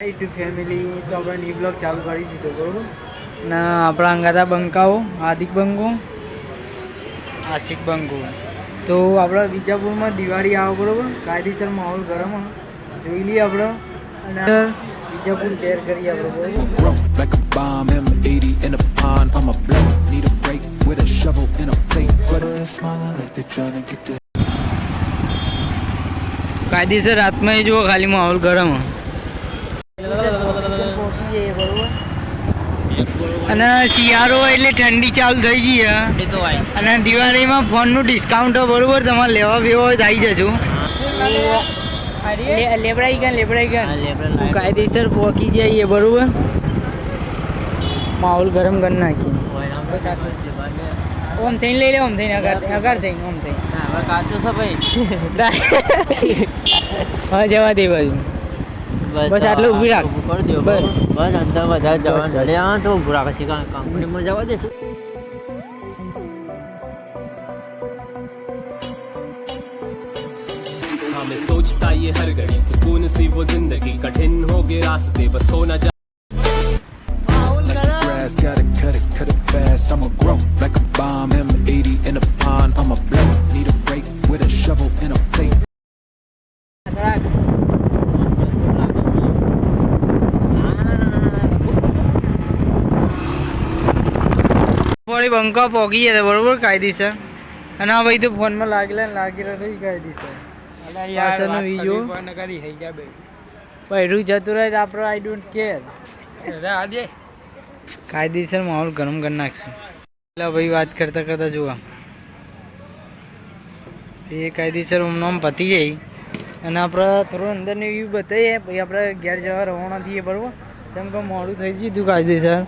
YouTube family તો આપણે new blog ચાલુ કરી દીધો બરોબર ને આપણા અંગાતા બંકાઓ હાર્દિક બંકો આશિક બંકો તો આપણા વિજાપુરમાં દિવાળી આવે બરોબર કાયદેસર માહોલ ગરમ જોઈ લઈએ આપણે અને વિજાપુર શેર કરીએ આપણે કાયદેસર રાતમાં જુઓ ખાલી માહોલ ગરમ અને શિયાળો એટલે ઠંડી ચાલુ થઈ ગઈ અને દિવાળીમાં ફોનનું ડિસ્કાઉન્ટ બરોબર તમારે લેવા બેવા હોય તો આવી જજો લેબડાઈ ગન કાયદેસર પહોંચી જઈએ બરોબર માહોલ ગરમ કરી નાખીએ ઓમ થઈને લઈ લે ઓમ થઈને અગાર થઈને ઓમ થઈને કાચો છે ભાઈ હા જવા દે બાજુ બસ આટલું ઊભી રાખ કરી દો બસ અંદર વધારે જવાનું ઘરે આ તો ઊભું રાખે છે કંપનીમાં જવા દેશું हमें सोचता ये हर घड़ी सुकून सी वो जिंदगी कठिन हो गए रास्ते बस हो ना Gotta cut it fast. I'ma grow like a bomb. M80 in a pond. I'ma blow. Need a break with a shovel and a plate. થોડી બંકા પોગી જશે બરોબર કાયદેસર અને આ ભાઈ તો ફોનમાં લાગેલા રહી કાયદેસર પહેરું જતું રહે આપણો આઈ ડોન્ટ કેર કાયદેસર માહોલ ગરમ કરી નાખશું એટલે ભાઈ વાત કરતા કરતા જોવા એ કાયદેસર આમ પતી જાય અને આપણે થોડું અંદરની વ્યૂ બતાવીએ પછી આપણે ઘેર જવા રવાના થઈએ બરાબર કેમ કે મોડું થઈ ગયું હતું કાયદેસર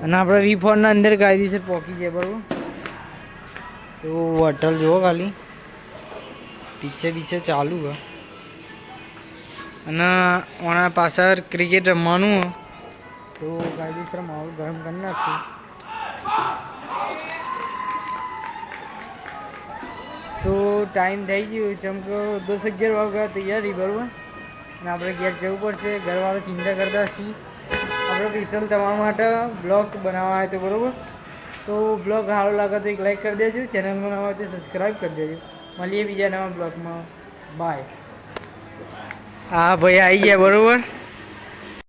અને આપણે V4ના અંદર કાયદેસર પહોંચી જાય બરાબર તો હોટલ જુઓ ખાલી પીછે ચાલુ હોય અને ઓના પાછળ ક્રિકેટ રમવાનું તો કાયદેસર માહોલ ગરમ કરી નાખશું તો ટાઈમ થઈ ગયો જેમ કે 10-11 વાગ્યા તૈયારી બરાબર અને આપણે ઘેર જવું પડશે ઘરવાળો ચિંતા કરતા છીએ આપણે સ્પેશિયલ તમારા માટે બ્લોગ બનાવવા આવ્યો હતો બરાબર તો બ્લોગ સારો લાગે તો એક લાઈક કરી દેજો ચેનલમાં નવા હોય તો સબસ્ક્રાઈબ કરી દેજો મળીએ બીજા નવા બ્લોગમાં બાય હા ભાઈ આવી ગયા બરાબર